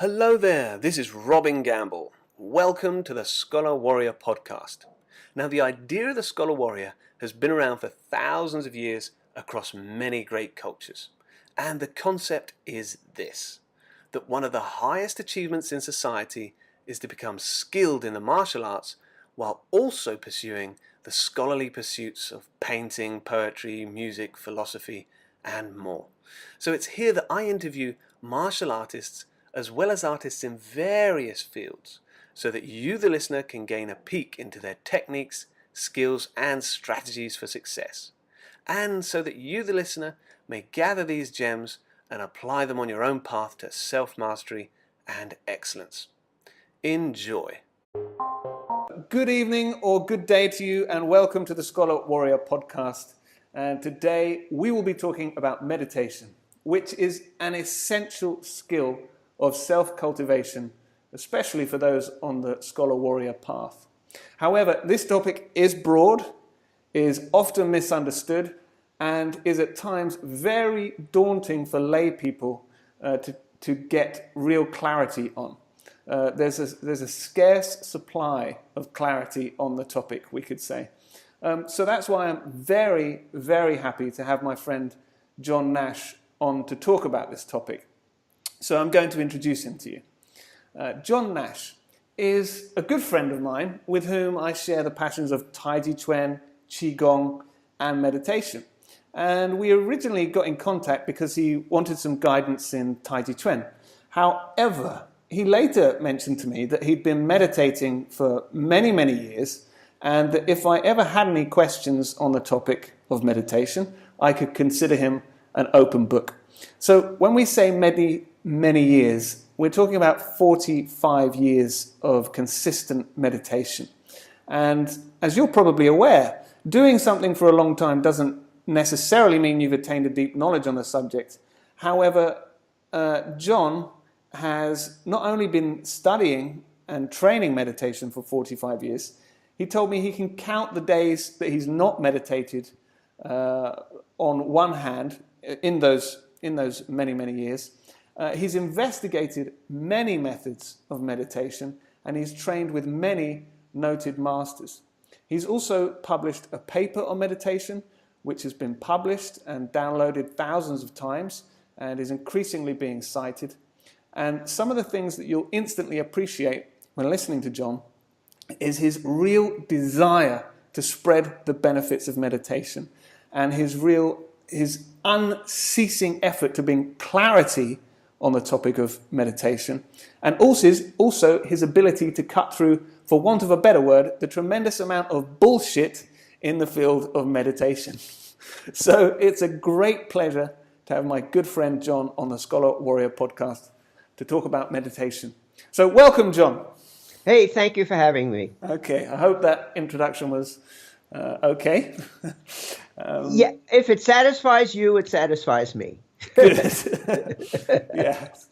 Hello there, this is Robin Gamble. Welcome to the Scholar Warrior podcast. Now, the idea of the Scholar Warrior has been around for thousands of years across many great cultures. And the concept is this, that one of the highest achievements in society is to become skilled in the martial arts while also pursuing the scholarly pursuits of painting, poetry, music, philosophy, and more. So it's here that I interview martial artists as well as artists in various fields, so that you, the listener, can gain a peek into their techniques, skills, and strategies for success. And so that you, the listener, may gather these gems and apply them on your own path to self-mastery and excellence. Enjoy. Good evening or good day to you, and welcome to the Scholar Warrior podcast. And today we will be talking about meditation, which is an essential skill of self-cultivation, especially for those on the Scholar Warrior path. However, this topic is broad, is often misunderstood, and is at times very daunting for lay people to get real clarity on. There's a scarce supply of clarity on the topic, we could say. So that's why I'm very, very happy to have my friend Jon Nash on to talk about this topic. So I'm going to introduce him to you. Jon Nash is a good friend of mine with whom I share the passions of Pt.1, Qigong, and meditation. And we originally got in contact because he wanted some guidance in Pt.1. However, he later mentioned to me that he'd been meditating for many, many years, and that if I ever had any questions on the topic of meditation, I could consider him an open book. So when we say many years, we're talking about 45 years of consistent meditation. And as you're probably aware, doing something for a long time doesn't necessarily mean you've attained a deep knowledge on the subject. However, Jon has not only been studying and training meditation for 45 years, he told me he can count the days that he's not meditated on one hand in those many, many years. He's investigated many methods of meditation, and he's trained with many noted masters. He's also published a paper on meditation, which has been published and downloaded thousands of times and is increasingly being cited. And some of the things that you'll instantly appreciate when listening to Jon is his real desire to spread the benefits of meditation, and his unceasing effort to bring clarity on the topic of meditation, and also his ability to cut through, for want of a better word, the tremendous amount of bullshit in the field of meditation. So it's a great pleasure to have my good friend Jon on the Scholar Warrior podcast to talk about meditation. So welcome, Jon. Hey, thank you for having me. Okay, I hope that introduction was okay. Yeah, if it satisfies you, it satisfies me. Good. Yes.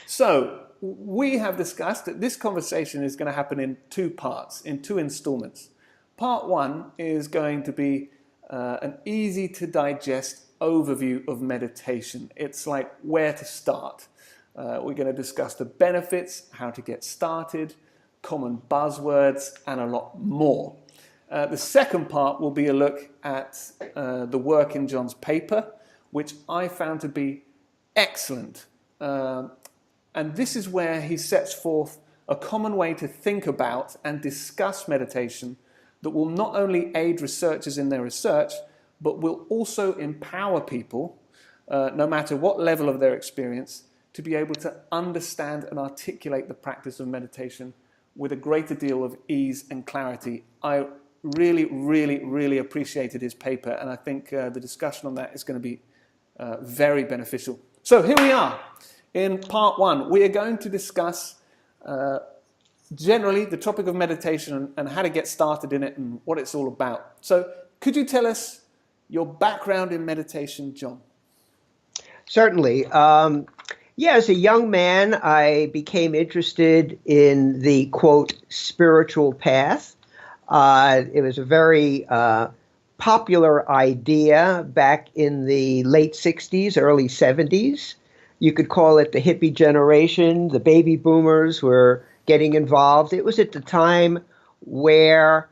So we have discussed that this conversation is going to happen in two parts, in two installments. Part one is going to be an easy to digest overview of meditation. It's like where to start. We're going to discuss the benefits, how to get started, common buzzwords, and a lot more. The second part will be a look at the work in Jon's paper, which I found to be excellent. And this is where he sets forth a common way to think about and discuss meditation that will not only aid researchers in their research, but will also empower people, no matter what level of their experience, to be able to understand and articulate the practice of meditation with a greater deal of ease and clarity. I really, really, really appreciated his paper, and I think the discussion on that is going to be very beneficial. So here we are. In part one, we are going to discuss generally the topic of meditation and how to get started in it and what it's all about. So could you tell us your background in meditation, Jon? Certainly. As a young man, I became interested in the, quote, spiritual path. It was a very popular idea back in the late 60s, early 70s. You could call it the hippie generation. The baby boomers were getting involved. It was at the time where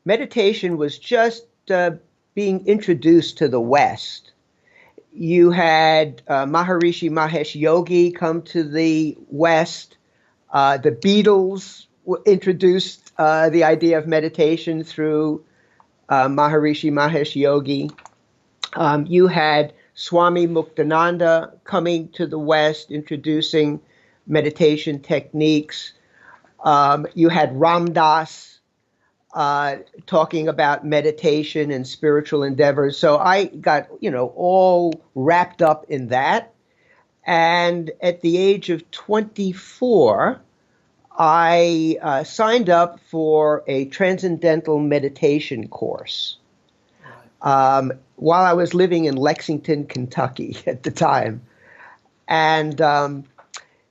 meditation was just being introduced to the West. You had Maharishi Mahesh Yogi come to the West. The Beatles introduced the idea of meditation through Maharishi Mahesh Yogi. You had Swami Muktananda coming to the West, introducing meditation techniques. You had Ram Dass talking about meditation and spiritual endeavors. So I got, all wrapped up in that. And at the age of 24, I signed up for a transcendental meditation course while I was living in Lexington, Kentucky at the time. And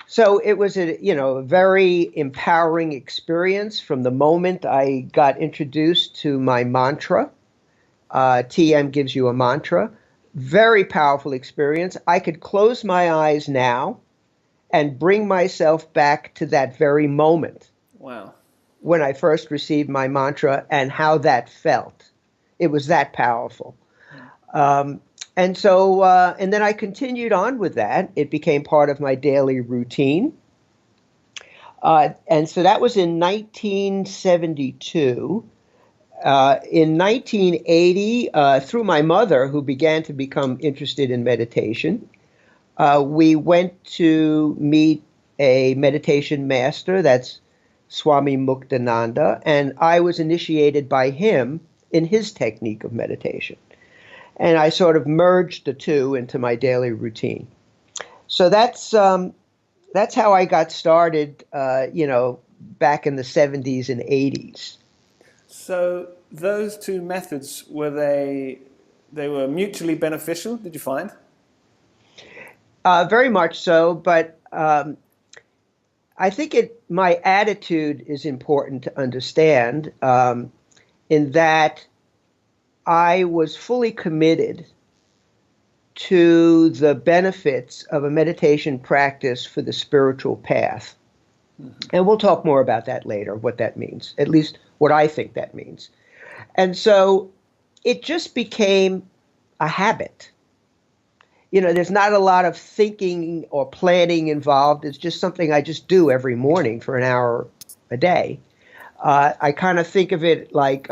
so it was a very empowering experience from the moment I got introduced to my mantra. TM gives you a mantra. Very powerful experience. I could close my eyes now and bring myself back to that very moment. Wow. When I first received my mantra and how that felt. It was that powerful. And then I continued on with that. It became part of my daily routine. And so that was in 1972. In 1980, through my mother, who began to become interested in meditation, we went to meet a meditation master, that's Swami Muktananda, and I was initiated by him in his technique of meditation. And I sort of merged the two into my daily routine. So that's how I got started, back in the 70s and 80s. So those two methods, they were mutually beneficial, did you find? Very much so, but I think my attitude is important to understand, in that I was fully committed to the benefits of a meditation practice for the spiritual path. Mm-hmm. And we'll talk more about that later, what that means, at least what I think that means. And so it just became a habit. There's not a lot of thinking or planning involved. It's just something I just do every morning for an hour a day. I kind of think of it like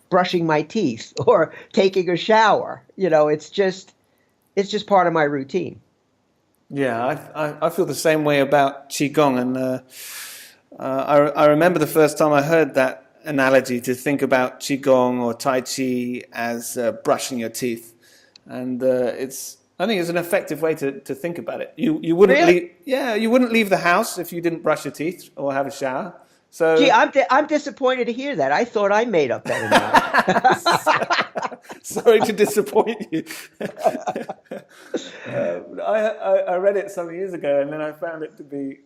brushing my teeth or taking a shower. It's just part of my routine. Yeah, I feel the same way about Qigong. And I remember the first time I heard that analogy, to think about Qigong or Tai Chi as brushing your teeth. And I think it's an effective way to think about it. You wouldn't really? You wouldn't leave the house if you didn't brush your teeth or have a shower. So, gee, I'm disappointed to hear that. I thought I made up that analogy. Sorry to disappoint you. I read it some years ago, and then I found it to be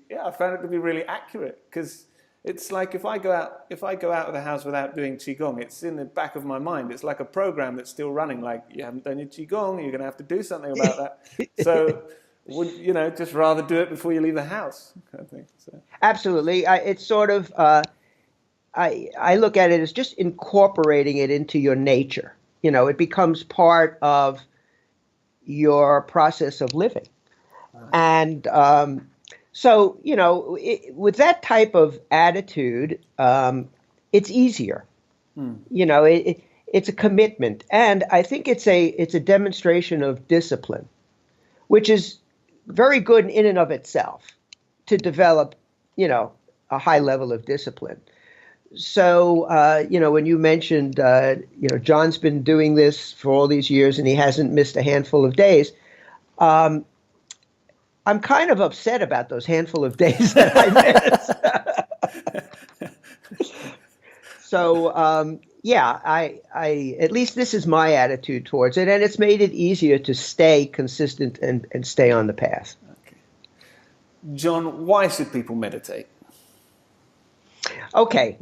really accurate, because it's like if I go out of the house without doing Qigong, it's in the back of my mind. It's like a program that's still running. Like, you haven't done your Qigong, you're going to have to do something about that. So, would just rather do it before you leave the house, kind of thing. So. Absolutely. It's sort of, I look at it as just incorporating it into your nature. It becomes part of your process of living. And so, with that type of attitude, it's easier. It's a commitment. And I think it's a demonstration of discipline, which is very good in and of itself, to develop, a high level of discipline. So, when you mentioned, John's been doing this for all these years and he hasn't missed a handful of days. I'm kind of upset about those handful of days that I missed. So, I at least this is my attitude towards it, and it's made it easier to stay consistent and stay on the path. Okay. John, why should people meditate? Okay,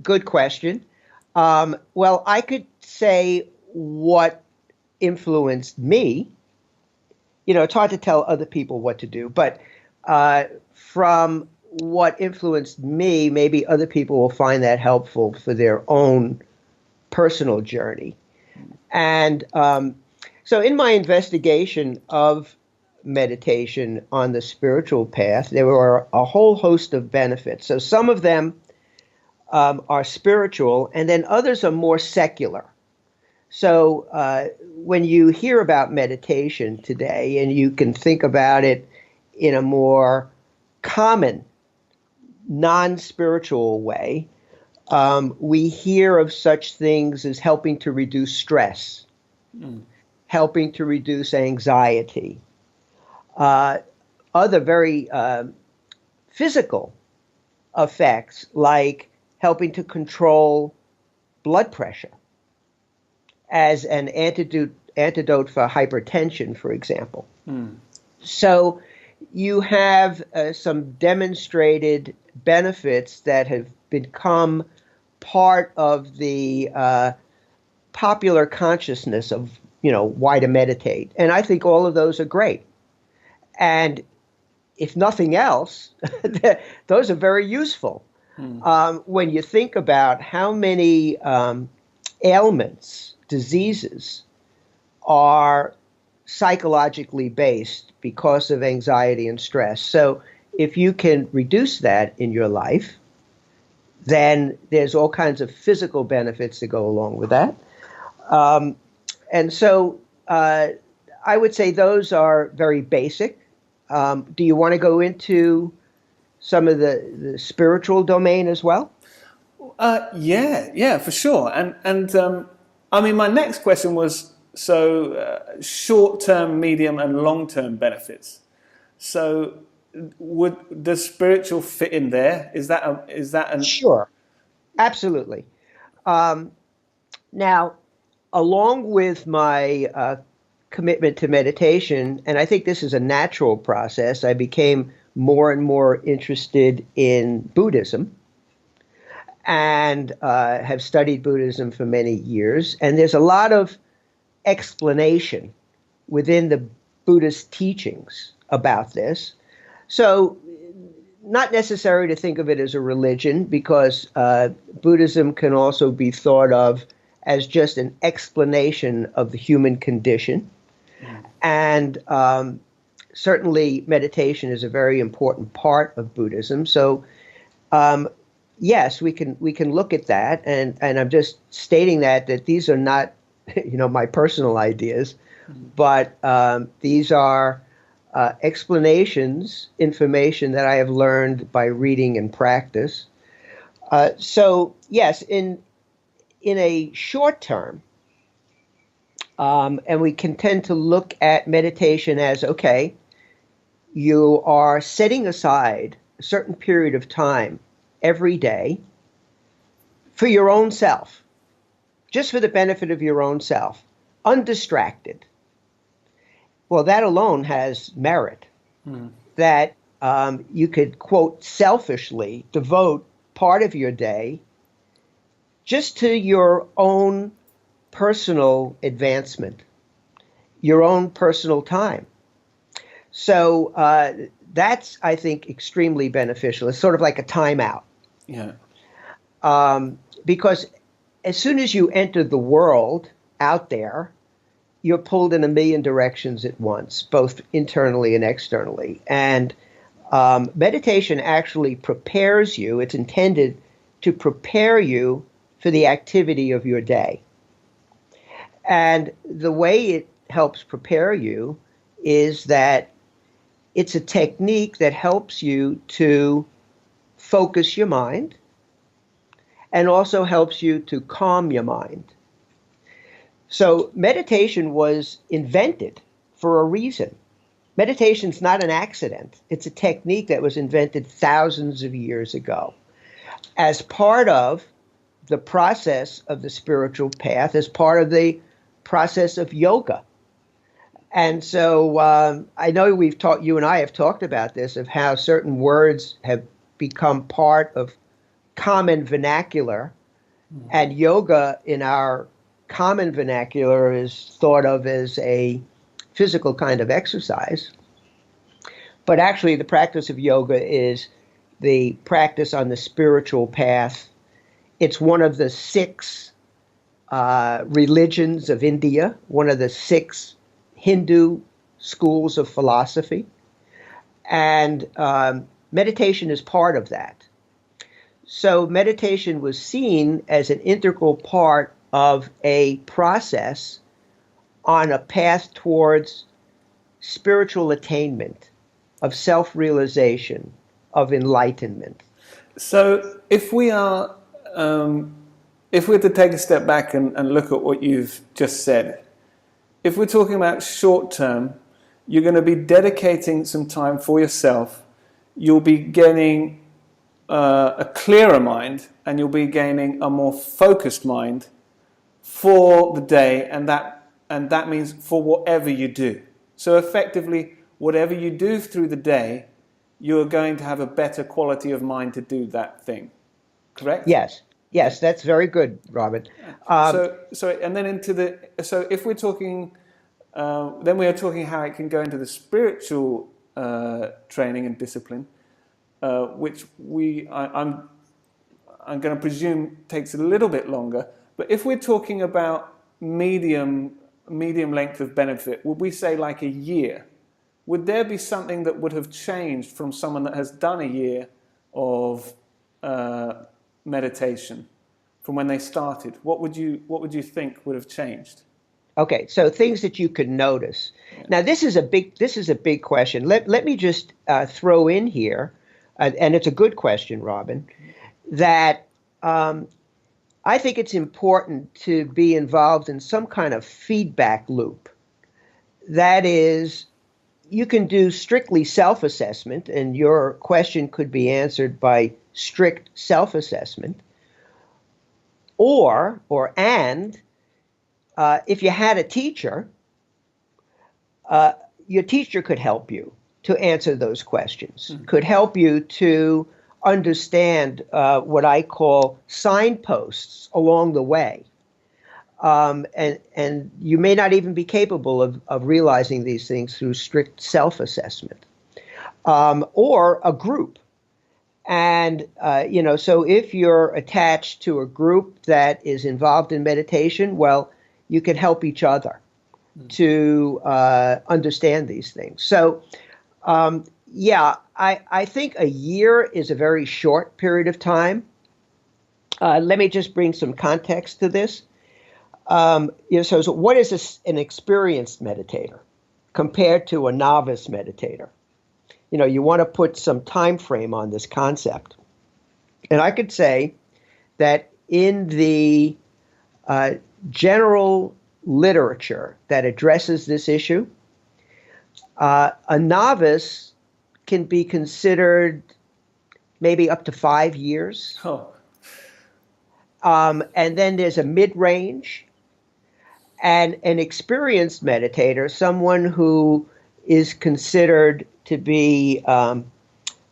good question. Well, I could say what influenced me. it's hard to tell other people what to do, but from what influenced me, maybe other people will find that helpful for their own personal journey. And so in my investigation of meditation on the spiritual path, there were a whole host of benefits. So some of them are spiritual, and then others are more secular. So when you hear about meditation today, and you can think about it in a more common, non-spiritual way, we hear of such things as helping to reduce stress, helping to reduce anxiety, other very physical effects like helping to control blood pressure as an antidote for hypertension, for example. So you have some demonstrated benefits that have become part of the popular consciousness of, why to meditate. And I think all of those are great. And if nothing else, those are very useful. When you think about how many ailments, diseases are psychologically based because of anxiety and stress. So if you can reduce that in your life, then there's all kinds of physical benefits that go along with that. And so I would say those are very basic. Do you want to go into some of the spiritual domain as well? Yeah, for sure. And I mean, my next question was short-term, medium, and long-term benefits. So does spiritual fit in there? Is that Sure, absolutely. Now, along with my commitment to meditation, and I think this is a natural process, I became more and more interested in Buddhism and have studied Buddhism for many years. And there's a lot of explanation within the Buddhist teachings about this. So not necessary to think of it as a religion, because Buddhism can also be thought of as just an explanation of the human condition. And certainly meditation is a very important part of Buddhism. So yes, we can look at that, and I'm just stating that these are not my personal ideas, but these are explanations, information that I have learned by reading and practice. So yes, in a short term, and we can tend to look at meditation as, okay, you are setting aside a certain period of time every day for your own self, just for the benefit of your own self, undistracted. Well, that alone has merit. That you could, quote, selfishly devote part of your day just to your own personal advancement, your own personal time. So that's, I think, extremely beneficial. It's sort of like a timeout. Yeah. Because as soon as you enter the world out there, you're pulled in a million directions at once, both internally and externally. And meditation actually prepares you. It's intended to prepare you for the activity of your day. And the way it helps prepare you is that it's a technique that helps you to focus your mind and also helps you to calm your mind. So meditation was invented for a reason. Meditation's not an accident. It's a technique that was invented thousands of years ago as part of the process of the spiritual path, as part of the process of yoga. And so I know you and I have talked about this, of how certain words have become part of common vernacular, and yoga in our common vernacular is thought of as a physical kind of exercise. But actually, the practice of yoga is the practice on the spiritual path. It's one of the six religions of India, one of the six Hindu schools of philosophy. And meditation is part of that. So meditation was seen as an integral part of a process on a path towards spiritual attainment, of self-realization, of enlightenment. So if we are, if we're to take a step back and look at what you've just said, if we're talking about short term, you're going to be dedicating some time for yourself. You'll be getting a clearer mind, and you'll be gaining a more focused mind for the day, and that means for whatever you do. So effectively, whatever you do through the day, you're going to have a better quality of mind to do that thing. Correct? Yes, that's very good, Robin. And then so if we're talking, then we are talking how it can go into the spiritual training and discipline, which I'm going to presume takes a little bit longer. But if we're talking about medium length of benefit, would we say like a year? Would there be something that would have changed from someone that has done a year of meditation from when they started? What would you think would have changed? Okay, so things that you could notice. Yeah. Now this is a big question. Let me just throw in here, and it's a good question, Robin, that I think it's important to be involved in some kind of feedback loop. That is, you can do strictly self-assessment, and your question could be answered by strict self-assessment, if you had a teacher, your teacher could help you to answer those questions, could help you to understand what I call signposts along the way. And you may not even be capable of realizing these things through strict self-assessment, or a group. And, so if you're attached to a group that is involved in meditation, well, you can help each other to understand these things. So, I think a year is a very short period of time. Let me just bring some context to this. So what is an experienced meditator compared to a novice meditator? You want to put some time frame on this concept. And I could say that in the general literature that addresses this issue, a novice can be considered maybe up to 5 years. Oh. And then there's a mid-range, and an experienced meditator, someone who is considered to be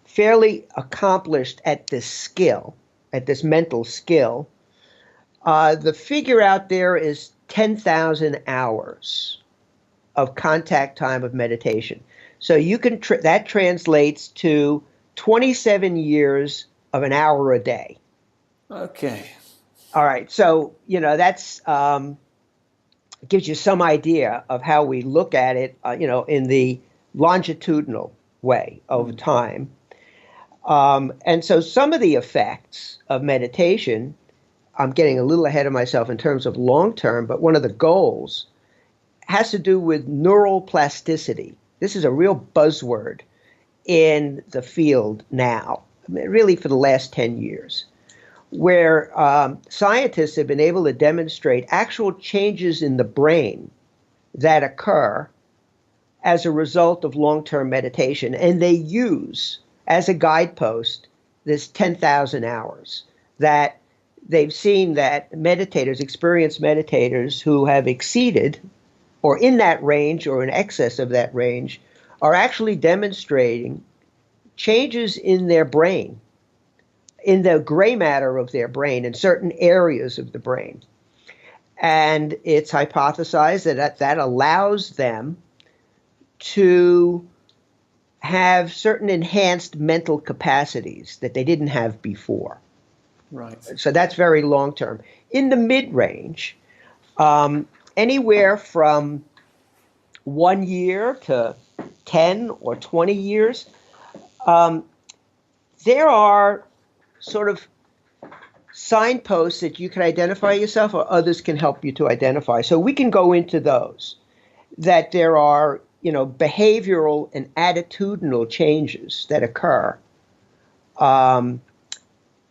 fairly accomplished at this skill, at this mental skill. The figure out there is 10,000 hours of contact time of meditation. So you can that translates to 27 years of an hour a day. Okay. All right. So, that's gives you some idea of how we look at it, in the longitudinal way over time. And so some of the effects of meditation, I'm getting a little ahead of myself in terms of long term, but one of the goals has to do with neural plasticity. This is a real buzzword in the field now, really for the last 10 years, where scientists have been able to demonstrate actual changes in the brain that occur as a result of long-term meditation. And they use as a guidepost this 10,000 hours, that they've seen that meditators, experienced meditators who have exceeded or in that range or in excess of that range are actually demonstrating changes in their brain, in the gray matter of their brain, in certain areas of the brain. And it's hypothesized that allows them to have certain enhanced mental capacities that they didn't have before. Right. So that's very long term. In the mid range, anywhere from 1 year to 10 or 20 years, there are sort of signposts that you can identify yourself or others can help you to identify. So we can go into those, that there are, behavioral and attitudinal changes that occur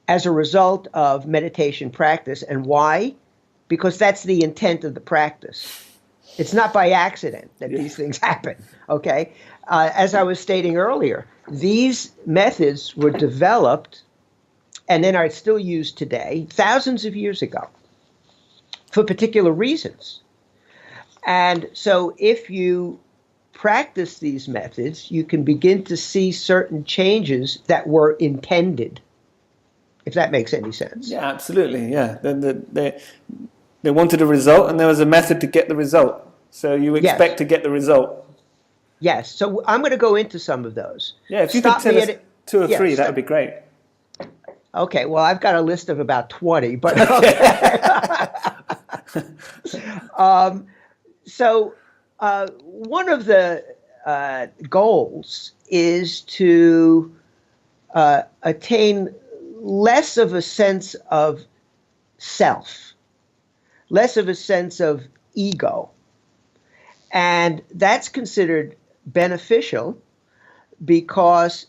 as a result of meditation practice. And why? Because that's the intent of the practice. It's not by accident that these things happen, okay? As I was stating earlier, these methods were developed and then are still used today, thousands of years ago, for particular reasons. And so if you practice these methods, you can begin to see certain changes that were intended, if that makes any sense. Yeah, absolutely. Yeah, they wanted a result, and there was a method to get the result. So you expect to get the result. Yes. So I'm going to go into some of those. Yeah, if you could tell us 2 or 3, that would be great. Okay. Well, I've got a list of about 20, but okay. So one of the goals is to attain less of a sense of self, less of a sense of ego. And that's considered beneficial because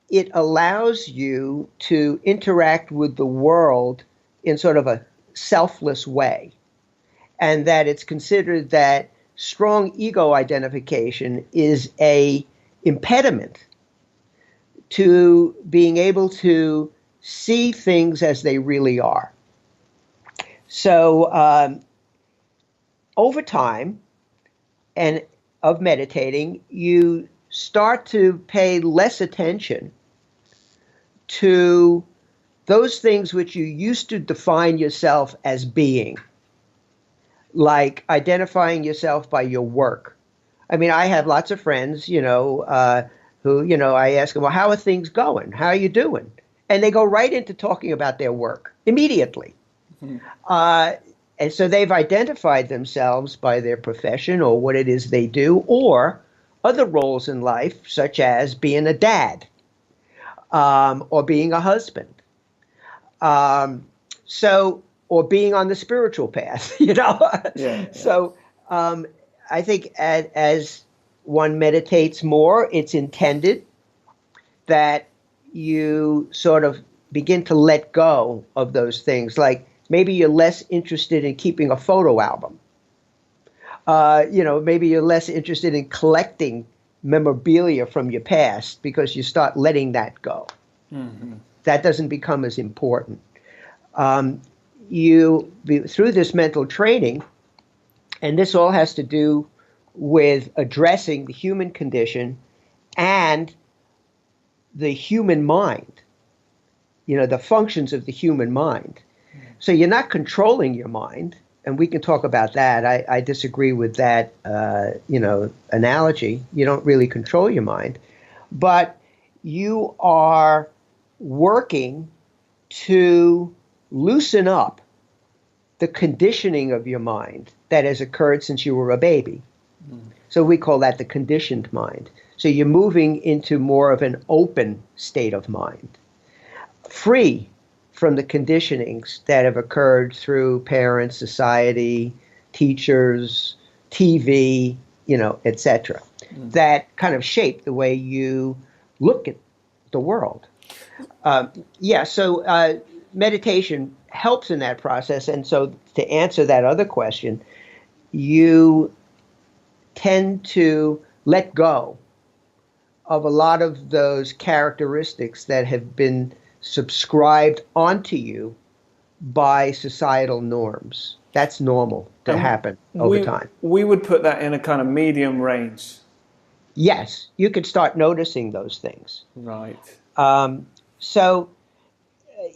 it allows you to interact with the world in sort of a selfless way. And that it's considered that strong ego identification is an impediment to being able to see things as they really are. So over time and of meditating, you start to pay less attention to those things which you used to define yourself as being, like identifying yourself by your work. I mean, I have lots of friends, who, I ask them, well, how are things going? How are you doing? And they go right into talking about their work immediately. Mm-hmm. And so they've identified themselves by their profession or what it is they do, or other roles in life, such as being a dad or being a husband. Or being on the spiritual path, Yeah. So I think as one meditates more, it's intended that you sort of begin to let go of those things. Like maybe you're less interested in keeping a photo album. Maybe you're less interested in collecting memorabilia from your past because you start letting that go. Mm-hmm. That doesn't become as important. Through this mental training, and this all has to do with addressing the human condition and the human mind, the functions of the human mind. So you're not controlling your mind, and we can talk about that. I disagree with that, analogy. You don't really control your mind, but you are working to loosen up the conditioning of your mind that has occurred since you were a baby. Mm. So we call that the conditioned mind. So you're moving into more of an open state of mind, free from the conditionings that have occurred through parents, society, teachers, TV, etc. That kind of shape the way you look at the world. So meditation helps in that process. And so to answer that other question, you tend to let go of a lot of those characteristics that have been subscribed onto you by societal norms. That's normal to happen over time. We would put that in a kind of medium range. Yes, you could start noticing those things. Right. So,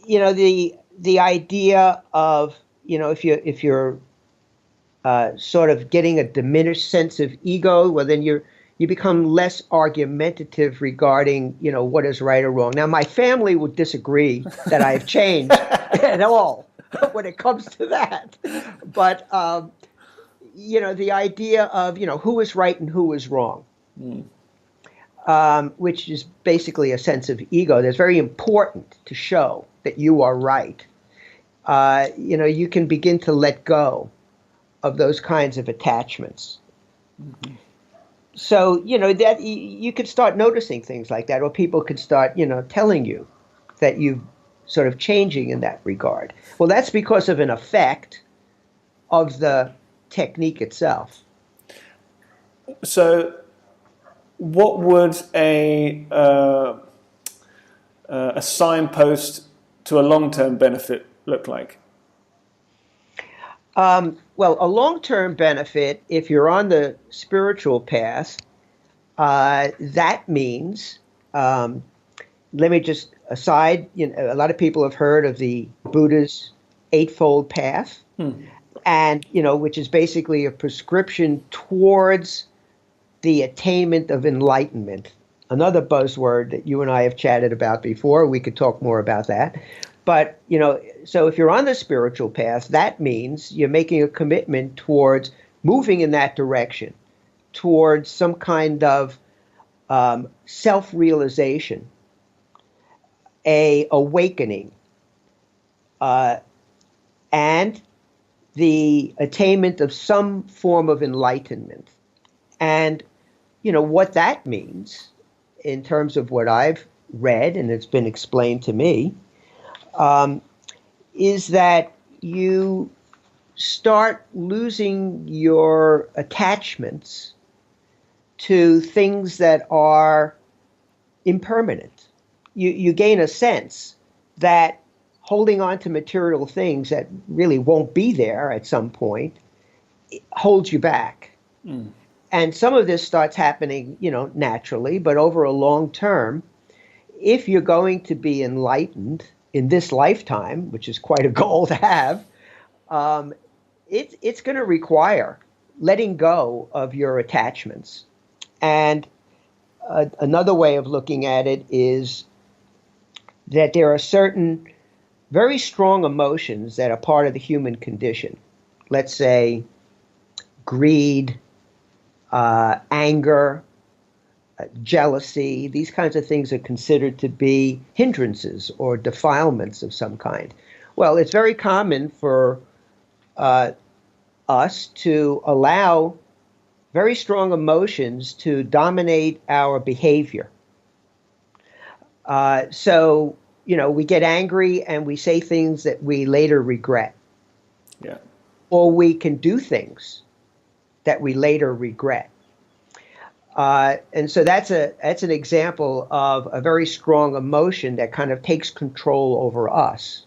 the idea of, if you're sort of getting a diminished sense of ego, well, then you're you become less argumentative regarding, what is right or wrong. Now, my family would disagree that I've changed at all when it comes to that. But, the idea of, who is right and who is wrong, which is basically a sense of ego, that's very important to show that you are right. You can begin to let go of those kinds of attachments. Mm-hmm. So, that you could start noticing things like that, or people could start, telling you that you're sort of changing in that regard. Well, that's because of an effect of the technique itself. So, what would a signpost to a long-term benefit look like? Well, a long-term benefit, if you're on the spiritual path, that means, let me just aside, a lot of people have heard of the Buddha's Eightfold Path, and, which is basically a prescription towards the attainment of enlightenment. Another buzzword that you and I have chatted about before. We could talk more about that. But, so if you're on the spiritual path, that means you're making a commitment towards moving in that direction, towards some kind of self-realization, a awakening, and the attainment of some form of enlightenment. And, what that means in terms of what I've read, and it's been explained to me, is that you start losing your attachments to things that are impermanent. You gain a sense that holding on to material things that really won't be there at some point holds you back. And some of this starts happening, naturally, but over a long term, if you're going to be enlightened in this lifetime, which is quite a goal to have, it's going to require letting go of your attachments. And another way of looking at it is that there are certain very strong emotions that are part of the human condition. Let's say greed, anger, jealousy. These kinds of things are considered to be hindrances or defilements of some kind. Well, it's very common for us to allow very strong emotions to dominate our behavior. So, we get angry and we say things that we later regret. Yeah. Or we can do things that we later regret. And so that's an example of a very strong emotion that kind of takes control over us.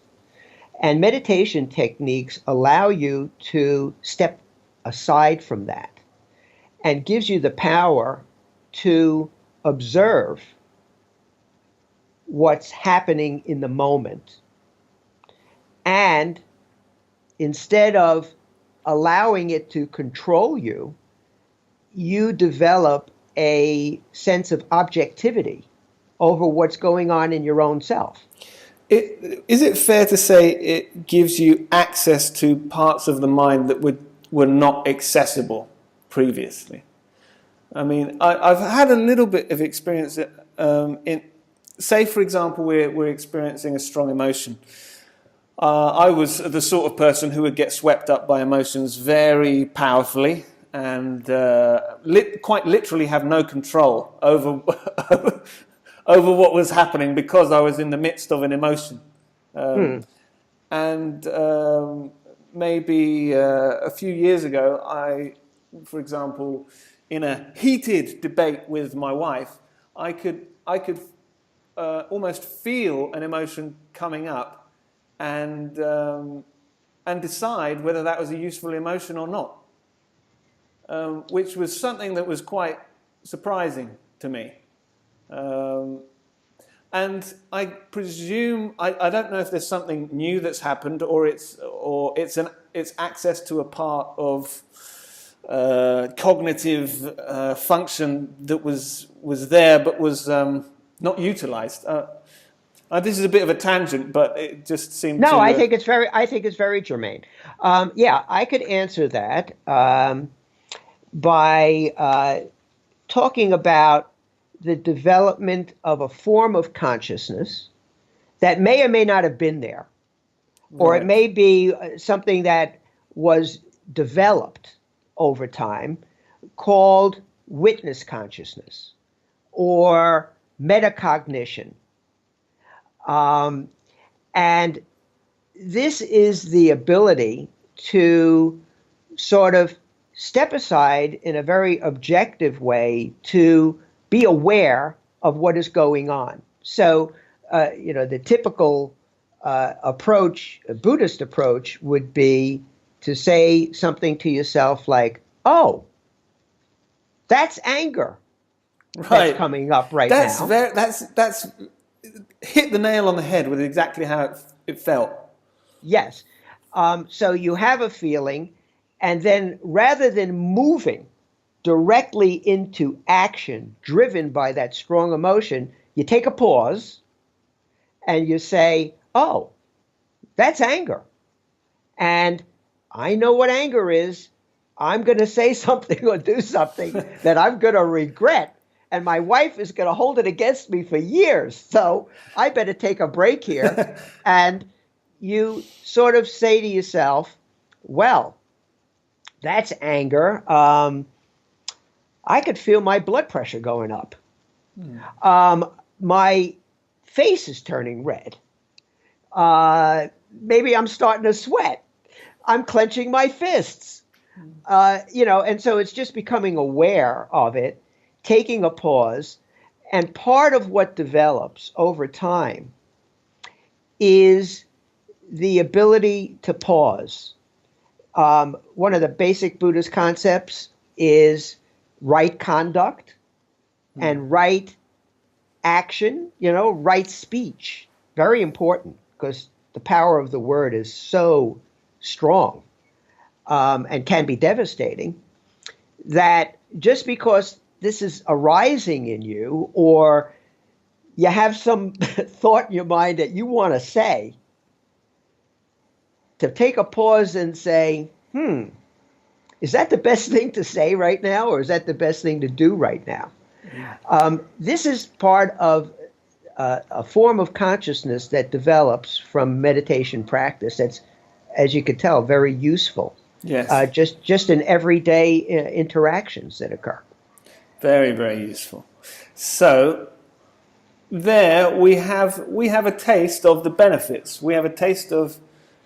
And meditation techniques allow you to step aside from that and gives you the power to observe what's happening in the moment. And instead of allowing it to control you, you develop a sense of objectivity over what's going on in your own self. Is it fair to say it gives you access to parts of the mind that were not accessible previously? I mean, I've had a little bit of experience in, say, for example, we're experiencing a strong emotion. I was the sort of person who would get swept up by emotions very powerfully and quite literally have no control over over what was happening because I was in the midst of an emotion. And maybe a few years ago, for example, in a heated debate with my wife, I could almost feel an emotion coming up and decide whether that was a useful emotion or not, which was something that was quite surprising to me. And I presume I don't know if there's something new that's happened, or it's access to a part of cognitive function that was there but was not utilized. This is a bit of a tangent, but it just seemed No, to. I think it's very germane. Yeah, I could answer that by talking about the development of a form of consciousness that may or may not have been there, or it Right. may be something that was developed over time, called witness consciousness or metacognition. Um, and this is the ability to sort of step aside in a very objective way to be aware of what is going on. So, the typical approach, a Buddhist approach, would be to say something to yourself like, "Oh, that's anger that's Right. coming up right now." That's hit the nail on the head with exactly how it felt. Yes. So you have a feeling, and then rather than moving directly into action driven by that strong emotion, you take a pause and you say, "Oh, that's anger. And I know what anger is. I'm going to say something or do something that I'm going to regret. And my wife is going to hold it against me for years. So I better take a break here." And you sort of say to yourself, "Well, that's anger. I could feel my blood pressure going up. My face is turning red. Maybe I'm starting to sweat. I'm clenching my fists." And so it's just becoming aware of it, taking a pause. And part of what develops over time is the ability to pause. One of the basic Buddhist concepts is right conduct and right action, right speech. Very important because the power of the word is so strong and can be devastating, that just because this is arising in you, or you have some thought in your mind that you want to say, to take a pause and say, is that the best thing to say right now, or is that the best thing to do right now? This is part of a form of consciousness that develops from meditation practice that's, as you could tell, very useful. Yes. Just in everyday interactions that occur. Very, very useful. So there we have a taste of the benefits. We have a taste of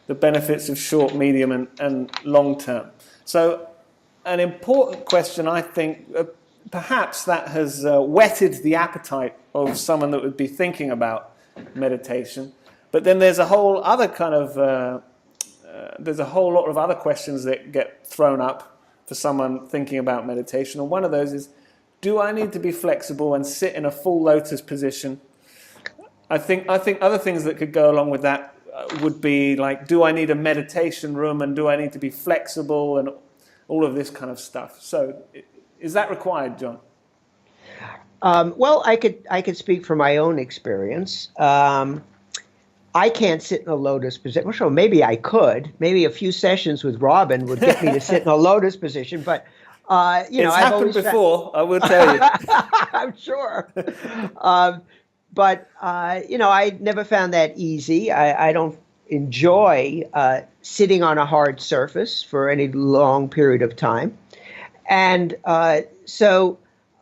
the benefits of short, medium, and long term. So an important question, I think, perhaps that has whetted the appetite of someone that would be thinking about meditation. But then there's a whole other kind of there's a whole lot of other questions that get thrown up for someone thinking about meditation. And one of those is, do I need to be flexible and sit in a full lotus position? I think other things that could go along with that would be like, do I need a meditation room, and do I need to be flexible, and all of this kind of stuff. So is that required, Jon? Well, I could speak from my own experience. I can't sit in a lotus position. Well, maybe I could. Maybe a few sessions with Robin would get me to sit in a lotus position. But it's I've happened always before. I will tell you. I'm sure. But I never found that easy. I don't enjoy sitting on a hard surface for any long period of time, and so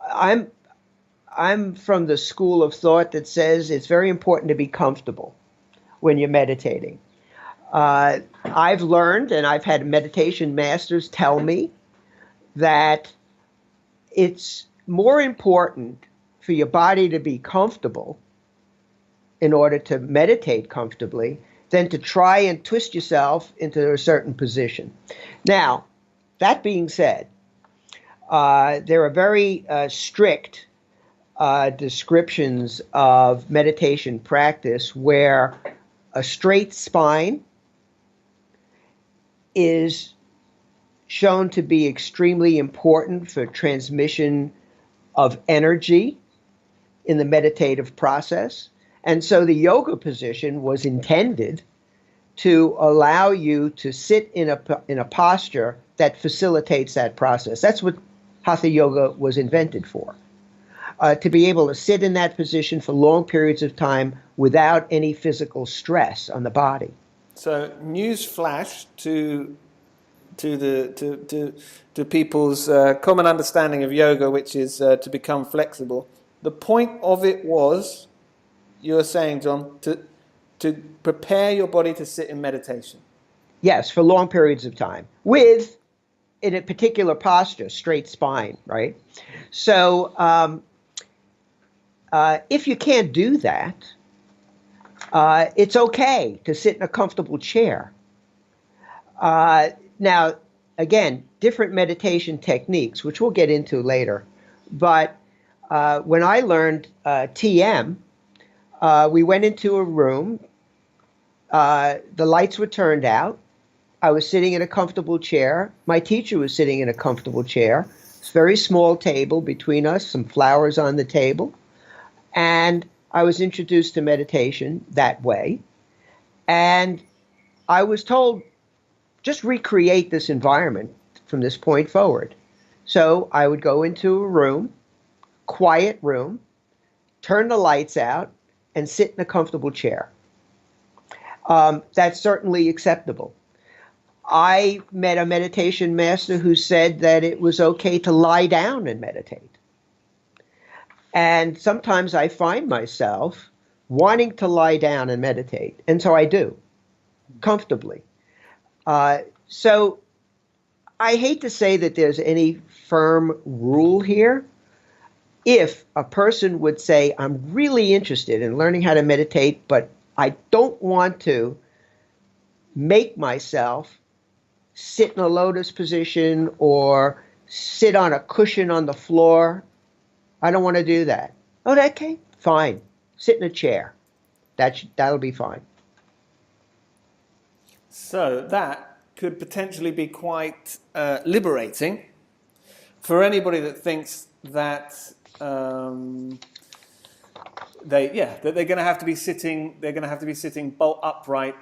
I'm from the school of thought that says it's very important to be comfortable when you're meditating. I've learned, and I've had meditation masters tell me, that it's more important for your body to be comfortable in order to meditate comfortably than to try and twist yourself into a certain position. Now, that being said, there are very strict descriptions of meditation practice where a straight spine is shown to be extremely important for transmission of energy in the meditative process. And so the yoga position was intended to allow you to sit in a posture that facilitates that process. That's what Hatha Yoga was invented for. To be able to sit in that position for long periods of time without any physical stress on the body. So, news flash to people's common understanding of yoga, which is to become flexible. The point of it was, you were saying, John, to prepare your body to sit in meditation. Yes, for long periods of time with, in a particular posture, straight spine, right? So if you can't do that, it's okay to sit in a comfortable chair. Now, again, different meditation techniques, which we'll get into later. But when I learned TM, we went into a room. The lights were turned out. I was sitting in a comfortable chair. My teacher was sitting in a comfortable chair. It's a very small table between us, some flowers on the table. And I was introduced to meditation that way. And I was told, just recreate this environment from this point forward. So I would go into a room, quiet room, turn the lights out, and sit in a comfortable chair. That's certainly acceptable. I met a meditation master who said that it was okay to lie down and meditate. And sometimes I find myself wanting to lie down and meditate. And so I do, comfortably. So I hate to say that there's any firm rule here. If a person would say, I'm really interested in learning how to meditate, but I don't want to make myself sit in a lotus position or sit on a cushion on the floor. I don't want to do that. Oh, okay, fine. Sit in a chair. That'll be fine. So that could potentially be quite liberating for anybody that thinks that that they're going to have to be sitting. They're going to have to be sitting bolt upright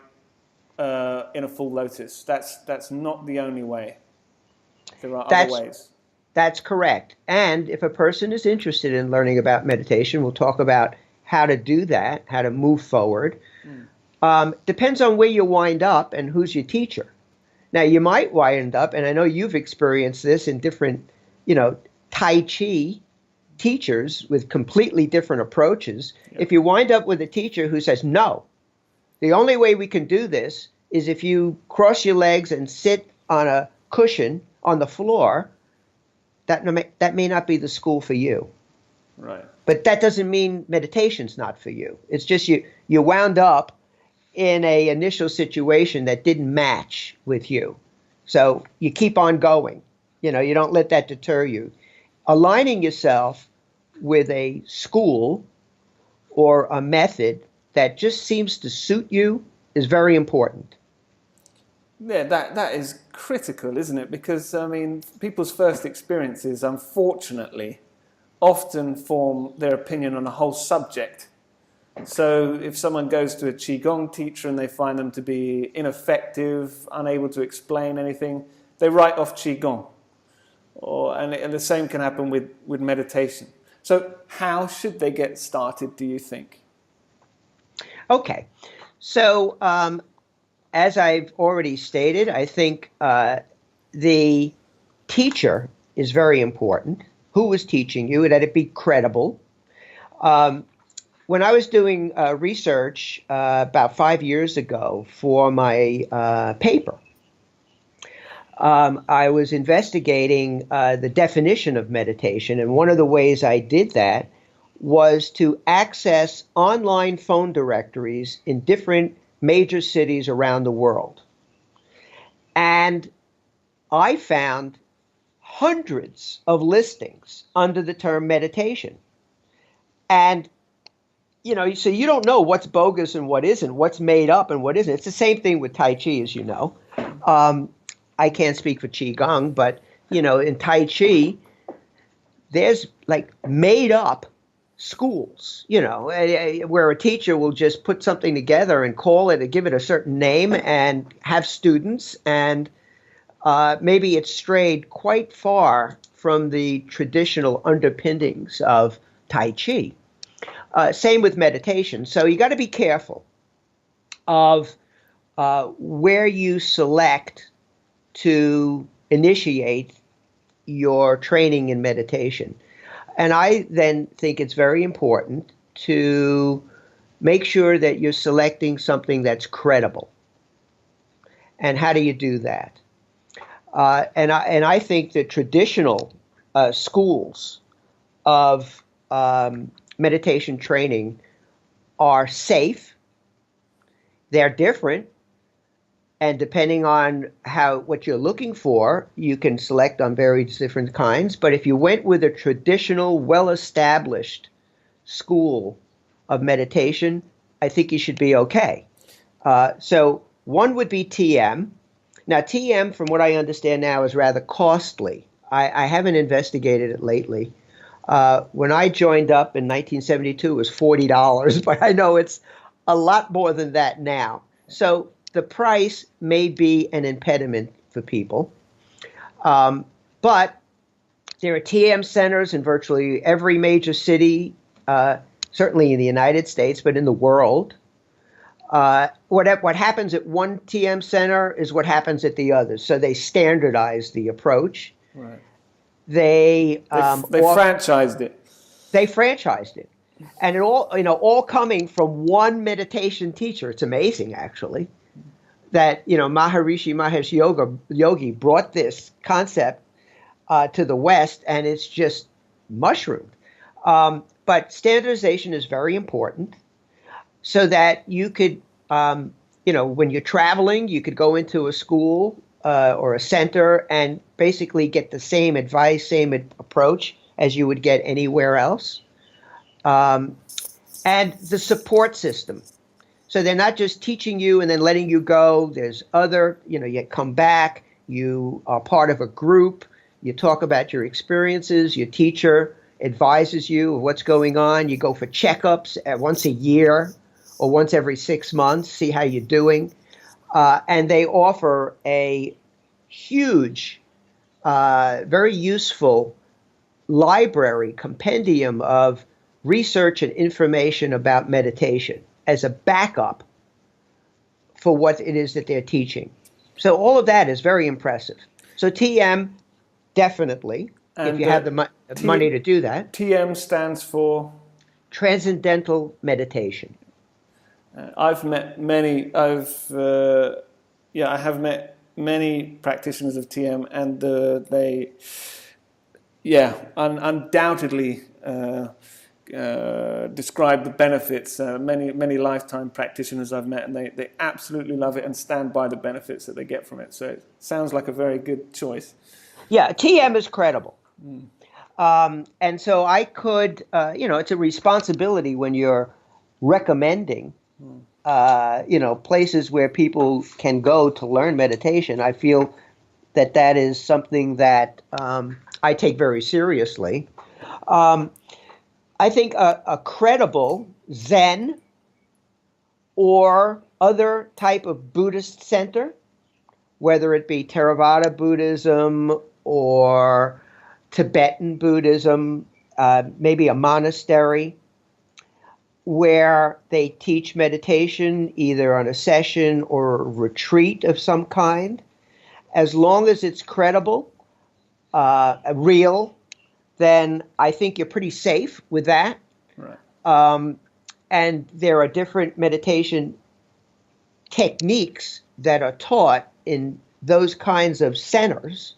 in a full lotus. That's not the only way. There are other ways. That's correct. And if a person is interested in learning about meditation, we'll talk about how to do that, how to move forward. Depends on where you wind up and who's your teacher. Now, you might wind up, and I know you've experienced this in different, Tai Chi teachers with completely different approaches. Yep. If you wind up with a teacher who says, no, the only way we can do this is if you cross your legs and sit on a cushion on the floor, that may not be the school for you. Right. But that doesn't mean meditation's not for you. It's just you wound up in a initial situation that didn't match with you. So you keep on going. You don't let that deter you. Aligning yourself with a school or a method that just seems to suit you is very important. Yeah, that is critical, isn't it? Because, people's first experiences, unfortunately, often form their opinion on a whole subject. So if someone goes to a Qigong teacher and they find them to be ineffective, unable to explain anything, they write off Qigong. And the same can happen with meditation. So how should they get started, do you think? Okay. So as I've already stated, I think the teacher is very important. Who was teaching you? That it be credible. When I was doing research about 5 years ago for my paper, I was investigating the definition of meditation, and one of the ways I did that was to access online phone directories in different major cities around the world. And I found hundreds of listings under the term meditation. And, so you don't know what's bogus and what isn't, what's made up and what isn't. It's the same thing with Tai Chi, as you know. I can't speak for Qigong, but, in Tai Chi, there's like made up schools, where a teacher will just put something together and call it and give it a certain name and have students. And maybe it's strayed quite far from the traditional underpinnings of Tai Chi. Same with meditation. So you got to be careful of where you select to initiate your training in meditation. And I then think it's very important to make sure that you're selecting something that's credible. And how do you do that? And I think the traditional schools of meditation training are safe. They're different. And depending on what you're looking for, you can select on various different kinds. But if you went with a traditional, well-established school of meditation, I think you should be okay. So one would be TM. Now, TM, from what I understand now, is rather costly. I haven't investigated it lately. When I joined up in 1972, it was $40, but I know it's a lot more than that now. So the price may be an impediment for people. But there are TM centers in virtually every major city, certainly in the United States, but in the world. What happens at one TM center is what happens at the others. So they standardize the approach. Right. They franchised it. They franchised it. And it all coming from one meditation teacher. It's amazing, actually, that, Maharishi Mahesh Yogi brought this concept to the West, and it's just mushroomed. But standardization is very important so that you could, when you're traveling, you could go into a school or a center and basically get the same advice, same approach as you would get anywhere else. And the support system. So they're not just teaching you and then letting you go. There's other, you come back, you are part of a group, you talk about your experiences, your teacher advises you of what's going on, you go for checkups once a year or once every 6 months, see how you're doing. And they offer a huge, very useful library, compendium of research and information about meditation as a backup for what it is that they're teaching. So all of that is very impressive. So TM, definitely, and if you have the money to do that. TM stands for? Transcendental Meditation. I have met many practitioners of TM, and they undoubtedly describe the benefits. Many lifetime practitioners I've met, and they absolutely love it and stand by the benefits that they get from it. So it sounds like a very good choice. Yeah, TM is credible. And so I could, it's a responsibility when you're recommending, places where people can go to learn meditation. I feel that is something that I take very seriously. I think a credible Zen or other type of Buddhist center, whether it be Theravada Buddhism or Tibetan Buddhism, maybe a monastery, where they teach meditation either on a session or a retreat of some kind, as long as it's credible, real, then I think you're pretty safe with that. Right. And there are different meditation techniques that are taught in those kinds of centers.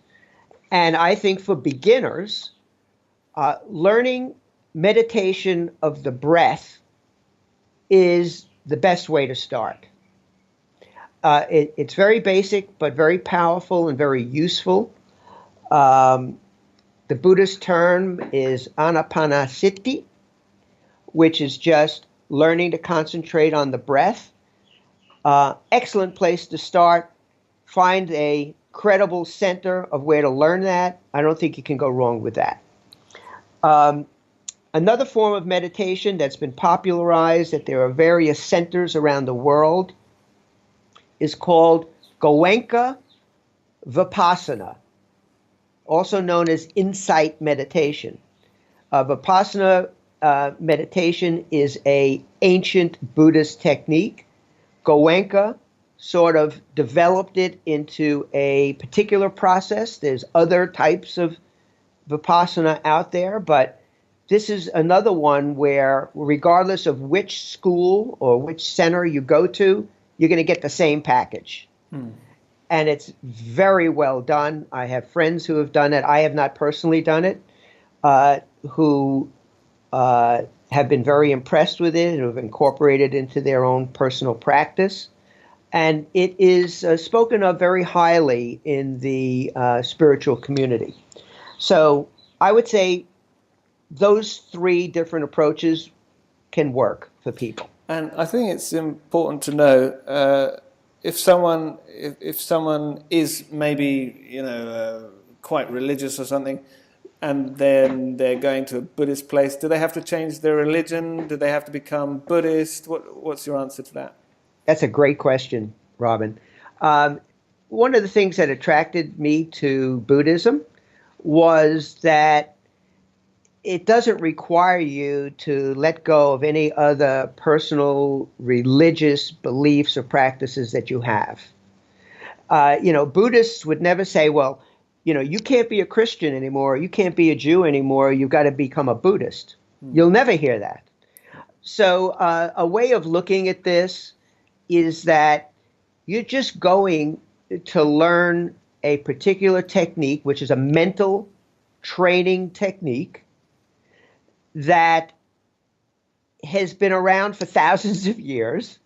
And I think for beginners, learning meditation of the breath is the best way to start. It's very basic, but very powerful and very useful. The Buddhist term is anapanasati, which is just learning to concentrate on the breath. Excellent place to start. Find a credible center of where to learn that, I don't think you can go wrong with that. Um, Another form of meditation that's been popularized, that there are various centers around the world, is called Goenka Vipassana, also known as insight meditation. Vipassana meditation is an ancient Buddhist technique. Goenka sort of developed it into a particular process. There's other types of Vipassana out there, but this is another one where, regardless of which school or which center you go to, you're going to get the same package. And it's very well done. I have friends who have done it. I have not personally done it, who have been very impressed with it and have incorporated it into their own personal practice. And it is spoken of very highly in the spiritual community. So I would say those three different approaches can work for people. And I think it's important to know if someone is maybe quite religious or something, and then they're going to a Buddhist place, do they have to change their religion? Do they have to become Buddhist? What's your answer to that? That's a great question, Robin. One of the things that attracted me to Buddhism was that it doesn't require you to let go of any other personal religious beliefs or practices that you have. Buddhists would never say, well, you can't be a Christian anymore, you can't be a Jew anymore, you've got to become a Buddhist. You'll never hear that. So a way of looking at this is that you're just going to learn a particular technique, which is a mental training technique that has been around for thousands of years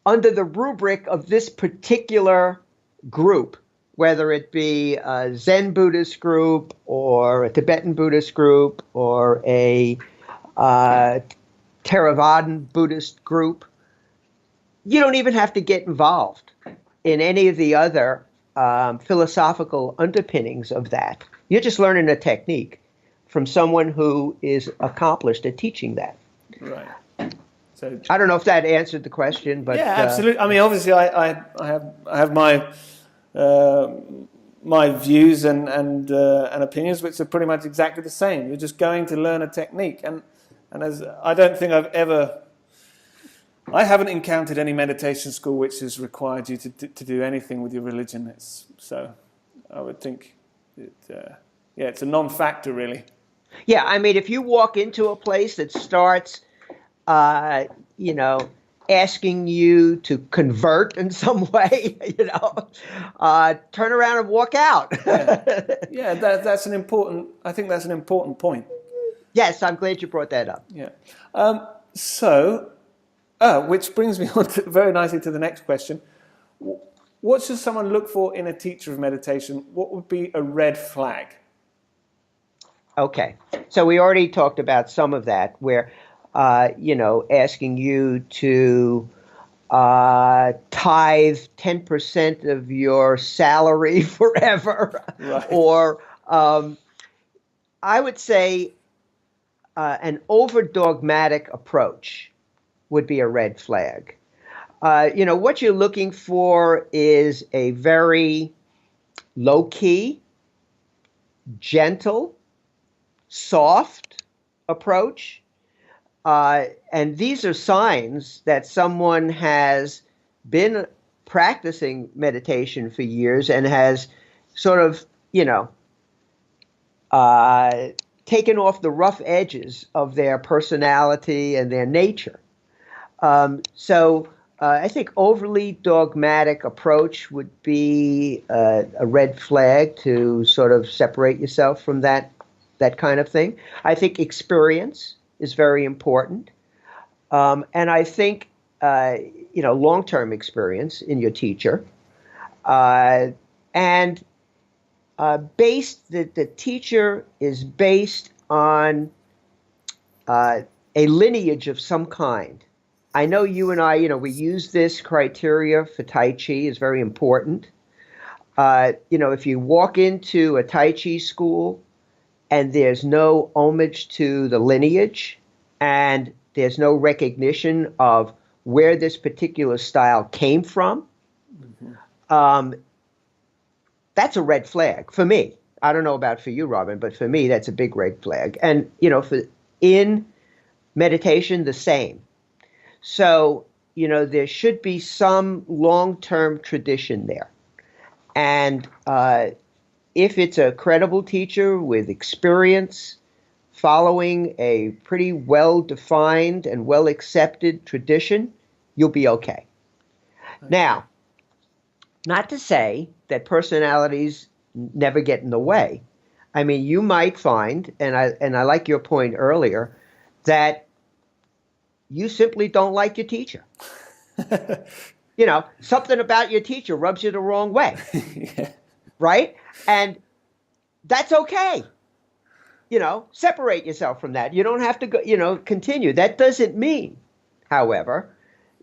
under the rubric of this particular group, whether it be a Zen Buddhist group or a Tibetan Buddhist group or a Theravadan Buddhist group. You don't even have to get involved in any of the other philosophical underpinnings of that. You're just learning a technique from someone who is accomplished at teaching that. Right. So I don't know if that answered the question, but yeah, absolutely. I mean, obviously, I have my my views and opinions, which are pretty much exactly the same. You're just going to learn a technique, and as I don't think I haven't encountered any meditation school which has required you to do anything with your religion. So I would think it's a non-factor, really. Yeah, I mean, if you walk into a place that starts, asking you to convert in some way, turn around and walk out. Yeah, that's an important. I think that's an important point. Yes, I'm glad you brought that up. Yeah. Which brings me on very nicely to the next question. What should someone look for in a teacher of meditation? What would be a red flag? Okay, so we already talked about some of that, where, asking you to tithe 10% of your salary forever. Right. Or I would say an over-dogmatic approach would be a red flag. What you're looking for is a very low-key, gentle, soft approach. And these are signs that someone has been practicing meditation for years and has sort of, taken off the rough edges of their personality and their nature. So I think overly dogmatic approach would be a red flag to sort of separate yourself from that kind of thing. I think experience is very important. And I think, long-term experience in your teacher. The teacher is based on a lineage of some kind. I know you and I, we use this criteria for Tai Chi is very important. If you walk into a Tai Chi school and there's no homage to the lineage and there's no recognition of where this particular style came from, um, that's a red flag for me. I don't know about for you, Robin, but for me, that's a big red flag. And, in meditation, the same. So, there should be some long-term tradition there. And if it's a credible teacher with experience, following a pretty well-defined and well-accepted tradition, you'll be okay. Now, not to say that personalities never get in the way. I mean, you might find, and I like your point earlier, that you simply don't like your teacher. Something about your teacher rubs you the wrong way. Yeah. Right? And that's okay. Separate yourself from that. You don't have to go, continue. That doesn't mean, however,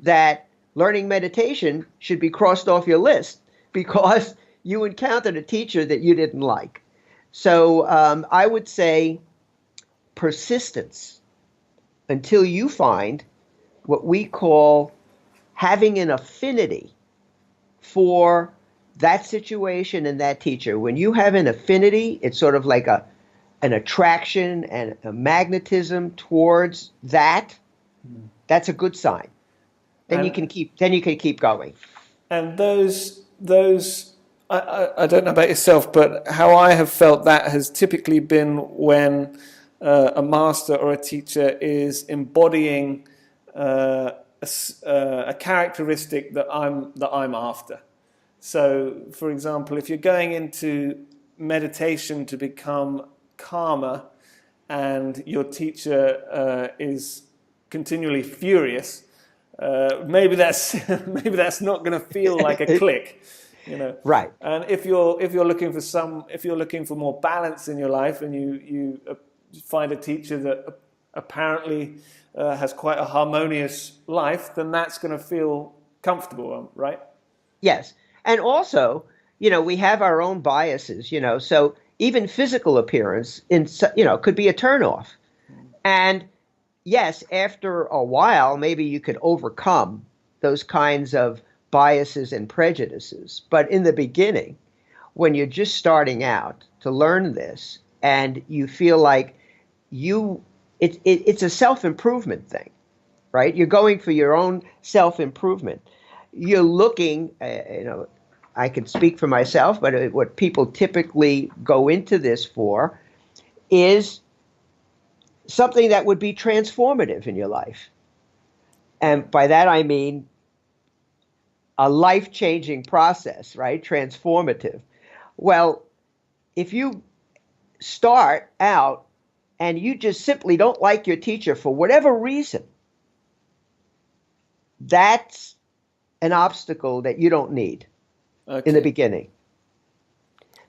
that learning meditation should be crossed off your list because you encountered a teacher that you didn't like. So I would say persistence until you find what we call having an affinity for that situation and that teacher. When you have an affinity, it's sort of like an attraction and a magnetism towards that. That's a good sign. Then you can keep going. And those I don't know about yourself, but how I have felt that has typically been when a master or a teacher is embodying a characteristic that I'm after. So, for example, if you're going into meditation to become calmer, and your teacher is continually furious, maybe that's not going to feel like a click, Right. And if you're looking for more balance in your life, and you find a teacher that apparently has quite a harmonious life, then that's going to feel comfortable, right? Yes. And also, we have our own biases, so even physical appearance could be a turnoff. And yes, after a while, maybe you could overcome those kinds of biases and prejudices. But in the beginning, when you're just starting out to learn this and you feel like it's a self-improvement thing, right? You're going for your own self-improvement. You're looking, I can speak for myself, but what people typically go into this for is something that would be transformative in your life. And by that I mean a life-changing process, right? Transformative. Well, if you start out and you just simply don't like your teacher for whatever reason, that's an obstacle that you don't need in the beginning.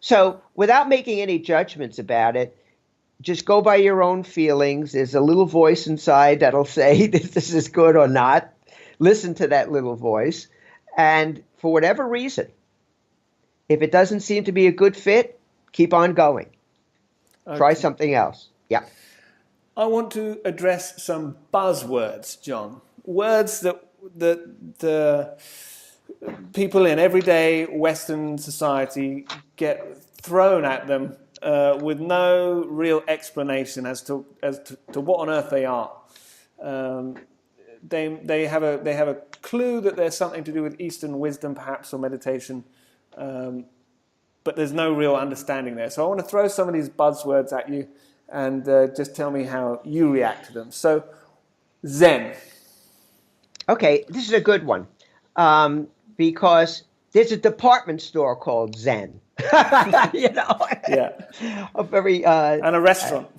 So without making any judgments about it, just go by your own feelings. There's a little voice inside that'll say this is good or not. Listen to that little voice. And for whatever reason, if it doesn't seem to be a good fit, keep on going. Okay. Try something else. Yeah. I want to address some buzzwords, John. Words that the people in everyday Western society get thrown at them with no real explanation as to what on earth they are. They have a clue that there's something to do with Eastern wisdom, perhaps, or meditation, but there's no real understanding there. So I want to throw some of these buzzwords at you, and just tell me how you react to them. So, Zen. Okay, this is a good one, because there's a department store called Zen. Yeah. A very and a restaurant.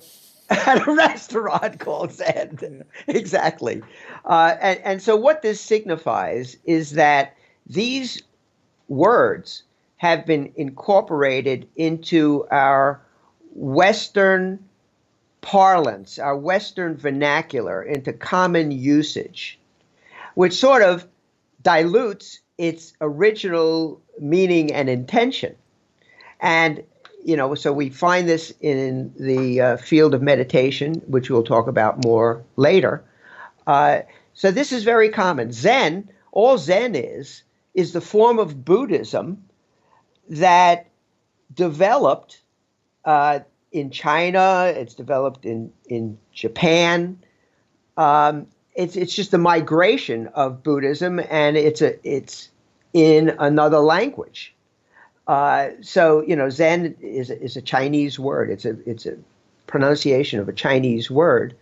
And a restaurant called Zen. Exactly. And so what this signifies is that these words have been incorporated into our Western parlance, our Western vernacular, into common usage, which sort of dilutes its original meaning and intention. And, so we find this in the field of meditation, which we'll talk about more later. So this is very common. Zen, all Zen is the form of Buddhism that developed in China. It's developed in Japan. It's just a migration of Buddhism, and it's in another language. So Zen is a Chinese word. It's a pronunciation of a Chinese word,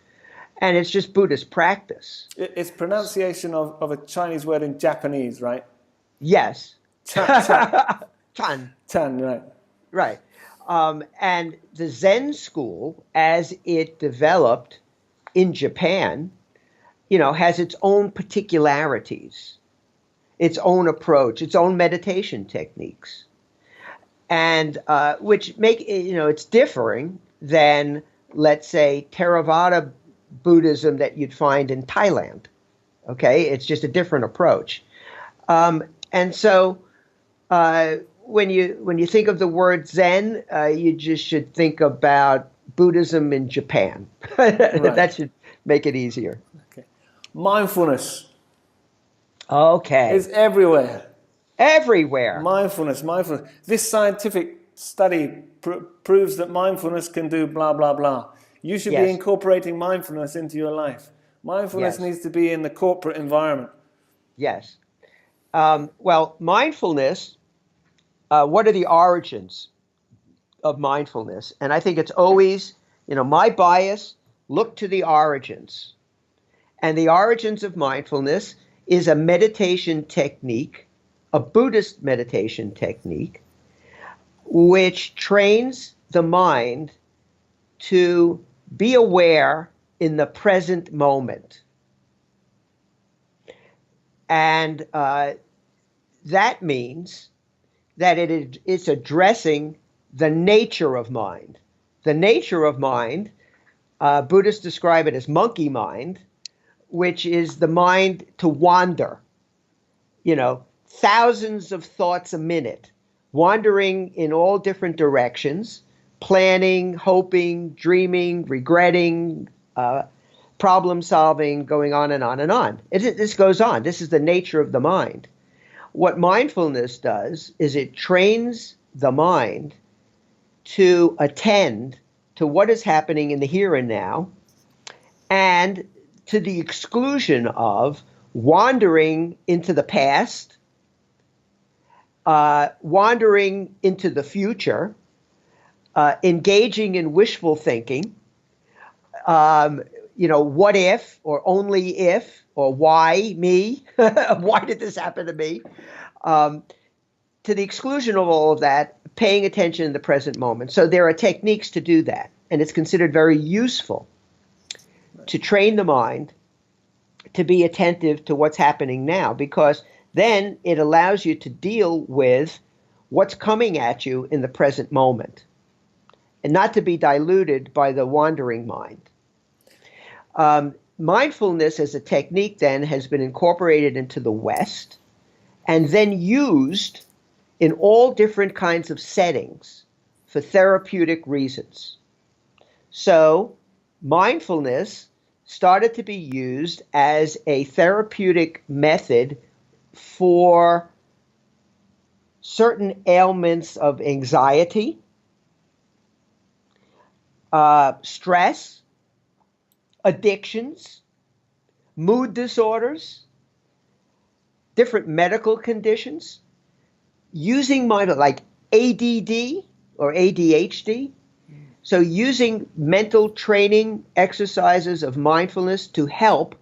and it's just Buddhist practice. It's pronunciation of a Chinese word in Japanese, right? Yes. Chan. Chan, right. Right. And the Zen school, as it developed in Japan, has its own particularities, its own approach, its own meditation techniques, and which make it's differing than, let's say, Theravada Buddhism that you'd find in Thailand. Okay, it's just a different approach, and so when you think of the word Zen, you just should think about Buddhism in Japan. Right. That should make it easier. Okay. Mindfulness. Okay. It's everywhere. Everywhere. Mindfulness. This scientific study proves that mindfulness can do blah, blah, blah. You should be incorporating mindfulness into your life. Mindfulness needs to be in the corporate environment. Yes. Well, mindfulness, what are the origins of mindfulness? And I think it's always, my bias, look to the origins. And the origins of mindfulness is a meditation technique, a Buddhist meditation technique, which trains the mind to be aware in the present moment. And that means that it's addressing the nature of mind. The nature of mind, Buddhists describe it as monkey mind, which is the mind to wander, thousands of thoughts a minute, wandering in all different directions, planning, hoping, dreaming, regretting, problem solving, going on and on and on. This goes on. This is the nature of the mind. What mindfulness does is it trains the mind to attend to what is happening in the here and now, and to the exclusion of wandering into the past, wandering into the future, engaging in wishful thinking, what if, or only if, or why me? Why did this happen to me? To the exclusion of all of that, paying attention in the present moment. So there are techniques to do that, and it's considered very useful to train the mind to be attentive to what's happening now, because then it allows you to deal with what's coming at you in the present moment and not to be diluted by the wandering mind. Mindfulness as a technique then has been incorporated into the West and then used in all different kinds of settings for therapeutic reasons. So mindfulness started to be used as a therapeutic method for certain ailments of anxiety, stress, addictions, mood disorders, different medical conditions, using like ADD or ADHD. So using mental training exercises of mindfulness to help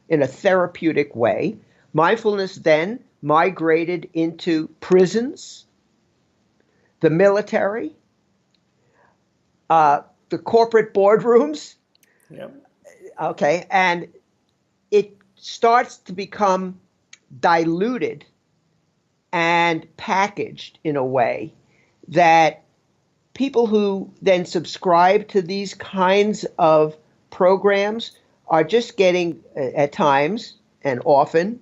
in a therapeutic way. Mindfulness then migrated into prisons, the military, the corporate boardrooms. Yep. Okay, and it starts to become diluted and packaged in a way that people who then subscribe to these kinds of programs are just getting, at times and often,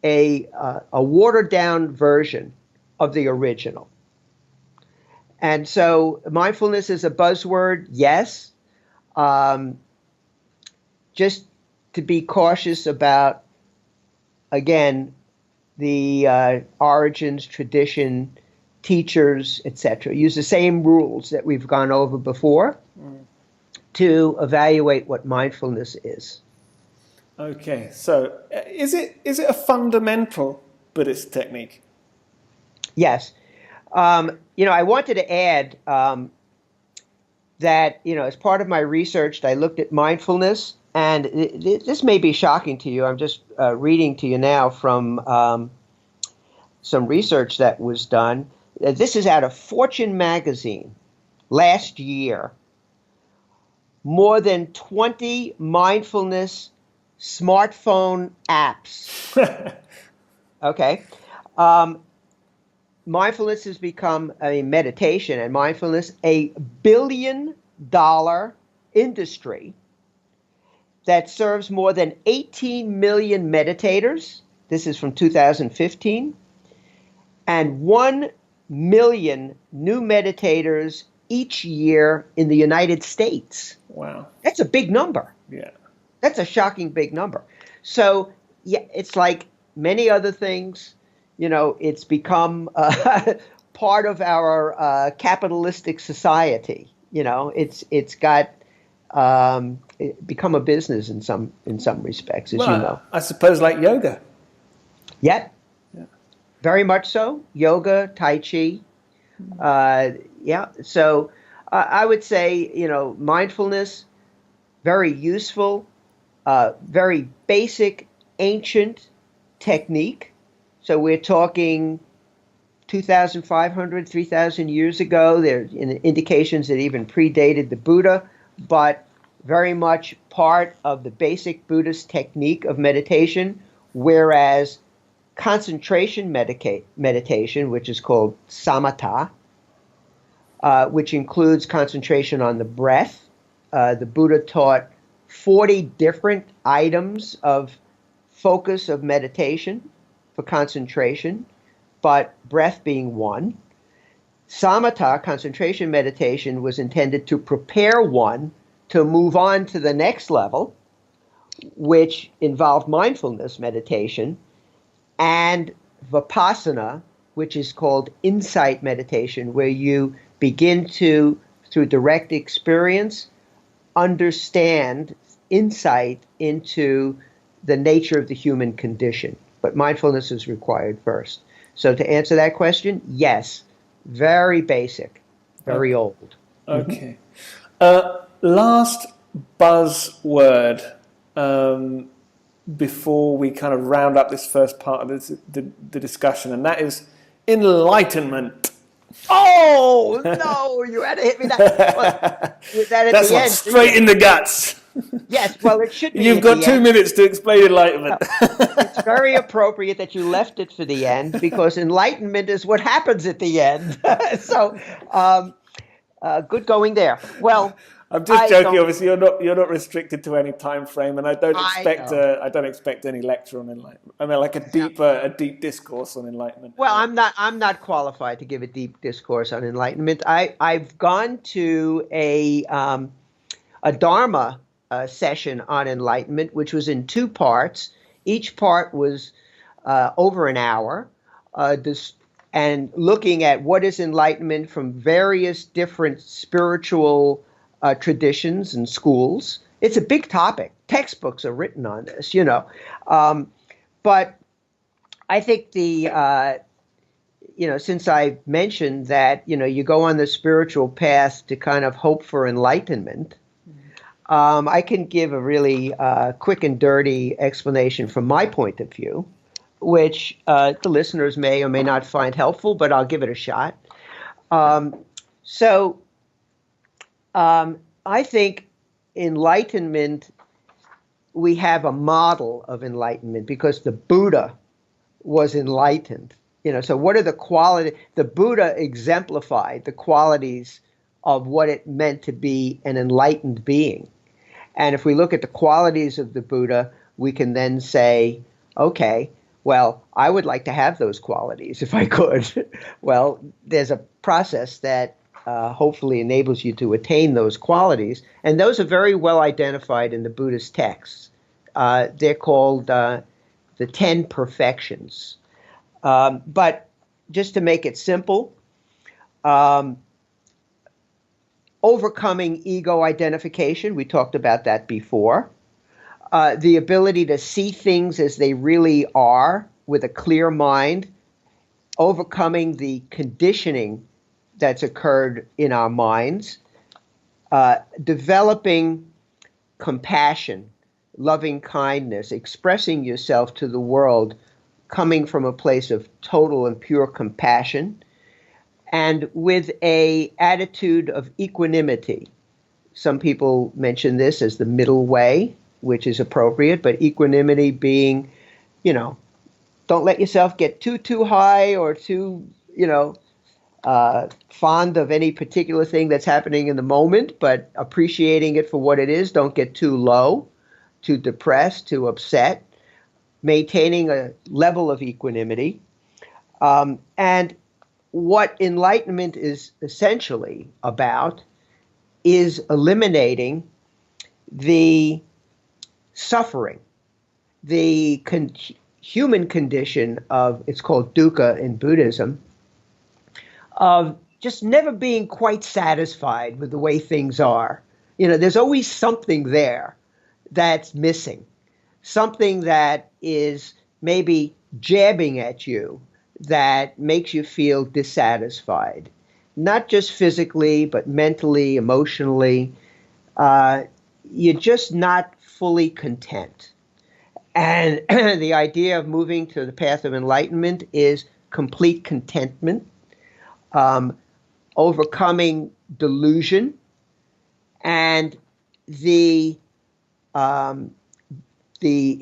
a watered down version of the original. And so mindfulness is a buzzword, yes. Just to be cautious about, again, the origins, tradition, teachers, etc. Use the same rules that we've gone over before to evaluate what mindfulness is. Okay, so is it a fundamental Buddhist technique? Yes. I wanted to add that, as part of my research, I looked at mindfulness, and this may be shocking to you. I'm just reading to you now from some research that was done. This is out of Fortune magazine last year. More than 20 mindfulness smartphone apps. Okay. Mindfulness has become a meditation and mindfulness a $1 billion industry that serves more than 18 million meditators. This is from 2015. And 1 million new meditators each year in the United States. Wow. That's a big number. Yeah. That's a shocking big number. So, yeah, it's like many other things, it's become part of our capitalistic society. It's got become a business in some respects, as you know. I suppose like yoga. Yep. Yeah. Very much so. Yoga, Tai Chi. Yeah. So I would say, mindfulness, very useful, very basic, ancient technique. So we're talking 2,500, 3,000 years ago. There are indications that even predated the Buddha, but very much part of the basic Buddhist technique of meditation, whereas concentration meditation, which is called samatha, which includes concentration on the breath. The Buddha taught 40 different items of focus of meditation for concentration, but breath being one. Samatha, concentration meditation, was intended to prepare one to move on to the next level, which involved mindfulness meditation, and vipassana, which is called insight meditation, where you begin to, through direct experience, understand insight into the nature of the human condition. But mindfulness is required first. So to answer that question, yes, very basic, very old. Okay. Last buzzword before we kind of round up this first part of the discussion, and that is enlightenment. Oh, no, you had to hit me that at That's the end. Straight in the guts. Yes, well, it should be. You've got 2 minutes to explain enlightenment. It's very appropriate that you left it for the end, because enlightenment is what happens at the end. So, good going there. Well, I'm just joking. Obviously, you're not restricted to any time frame, and I don't expect any lecture on enlightenment. I mean, like a deep discourse on enlightenment. Well, I'm not qualified to give a deep discourse on enlightenment. I've gone to a Dharma session on enlightenment, which was in 2 parts. Each part was over an hour, and looking at what is enlightenment from various different spiritual traditions and schools. It's a big topic. Textbooks are written on this, but I think since I mentioned that, you go on the spiritual path to kind of hope for enlightenment, I can give a really quick and dirty explanation from my point of view, which the listeners may or may not find helpful, but I'll give it a shot. I think enlightenment, we have a model of enlightenment because the Buddha was enlightened. So what are the qualities? The Buddha exemplified the qualities of what it meant to be an enlightened being. And if we look at the qualities of the Buddha, we can then say, okay, Well, I would like to have those qualities if I could. Well, there's a process that hopefully enables you to attain those qualities, and those are very well identified in the Buddhist texts. They're called the 10 perfections. But just to make it simple, um, overcoming ego identification, we talked about that before. The ability to see things as they really are with a clear mind, overcoming the conditioning that's occurred in our minds, developing compassion, loving kindness, expressing yourself to the world, coming from a place of total and pure compassion, and with a attitude of equanimity. Some people mention this as the middle way, which is appropriate, but equanimity being, don't let yourself get too high or too, fond of any particular thing that's happening in the moment, but appreciating it for what it is. Don't get too low, too depressed, too upset. Maintaining a level of equanimity. And what enlightenment is essentially about is eliminating the suffering, the human condition of, it's called dukkha in Buddhism, of just never being quite satisfied with the way things are. There's always something there that's missing, something that is maybe jabbing at you that makes you feel dissatisfied, not just physically, but mentally, emotionally. You're just not fully content. And the idea of moving to the path of enlightenment is complete contentment, overcoming delusion, and the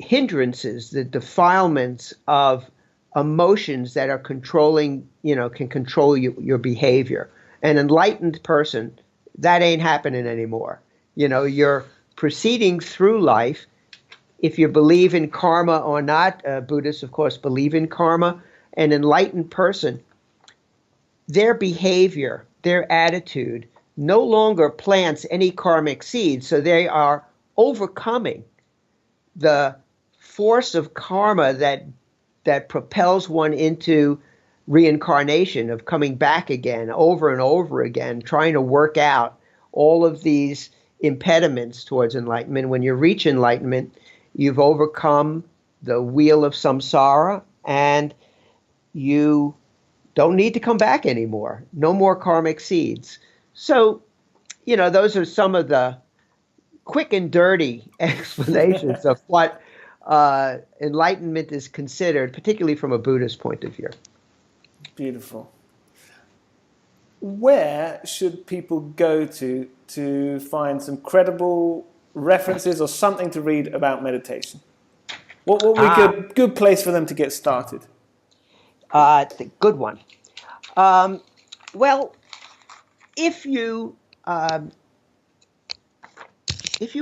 hindrances, the defilements of emotions that are controlling, can control your behavior. An enlightened person, that ain't happening anymore. You're proceeding through life. If you believe in karma or not, Buddhists, of course, believe in karma. An enlightened person, their behavior, their attitude no longer plants any karmic seeds, so they are overcoming the force of karma that propels one into reincarnation, of coming back again over and over again, trying to work out all of these impediments towards enlightenment. When you reach enlightenment, you've overcome the wheel of samsara, and you don't need to come back anymore. No more karmic seeds. So, those are some of the quick and dirty explanations of what enlightenment is considered, particularly from a Buddhist point of view. Beautiful. Where should people go to find some credible references or something to read about meditation? What would be a good place for them to get started? The good one. Well, if you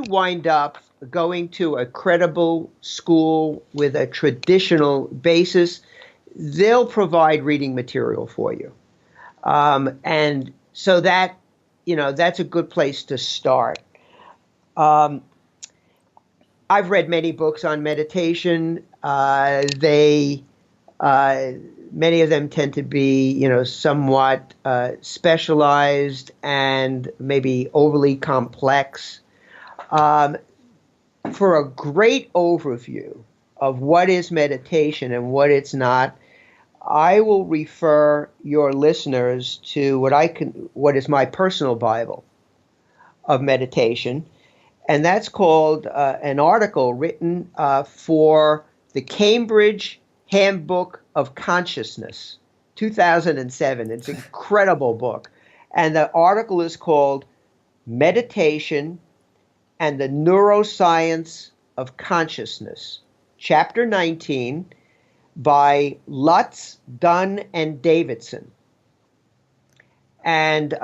wind up going to a credible school with a traditional basis, they'll provide reading material for you. And so that, that's a good place to start. I've read many books on meditation. Many of them tend to be, somewhat specialized and maybe overly complex. For a great overview of what is meditation and what it's not, I will refer your listeners to what is my personal Bible of meditation, and that's called an article written for the Cambridge Handbook of Consciousness, 2007. It's an incredible book, and the article is called Meditation and the Neuroscience of Consciousness, Chapter 19, by Lutz, Dunn, and Davidson. And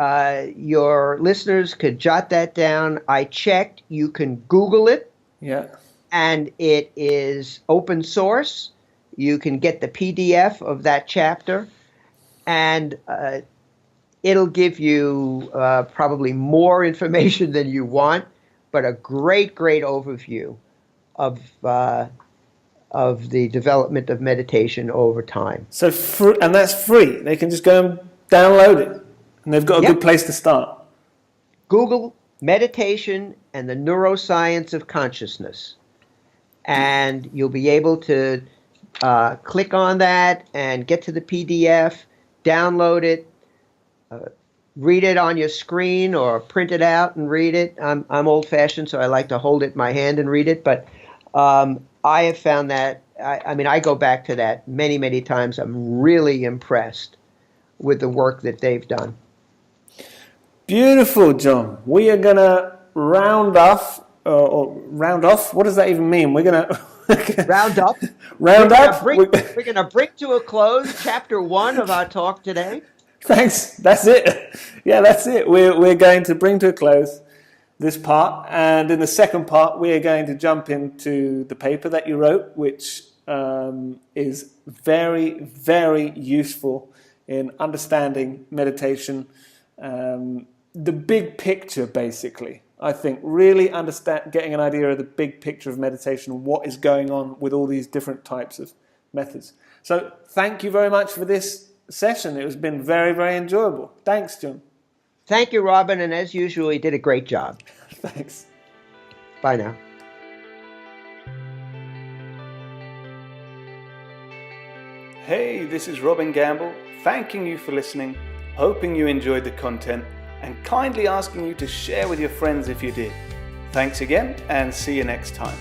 your listeners could jot that down. I checked. You can Google it. Yeah. And it is open source. You can get the PDF of that chapter, and it'll give you probably more information than you want, but a great overview of the development of meditation over time. So, and that's free. They can just go and download it, and they've got a good place to start. Google meditation and the neuroscience of consciousness, and you'll be able to click on that and get to the PDF, download it, read it on your screen or print it out and read it. I'm old-fashioned, so I like to hold it in my hand and read it, but I have found that, I go back to that many times. I'm really impressed with the work that they've done. Beautiful, Jon. We are going to round off. What does that even mean? We're going to round up. We're going to bring to a close chapter 1 of our talk today. Thanks. That's it. Yeah, that's it. We're going to bring to a close this part, and in the second part, we are going to jump into the paper that you wrote, which is very useful in understanding meditation. The big picture, basically. I think really getting an idea of the big picture of meditation, what is going on with all these different types of methods. So thank you very much for this session. It has been very enjoyable. Thanks, Jon. Thank you, Robin, and as usual, you did a great job. Thanks. Bye now. Hey, this is Robin Gamble, thanking you for listening, hoping you enjoyed the content, and kindly asking you to share with your friends if you did. Thanks again, and see you next time.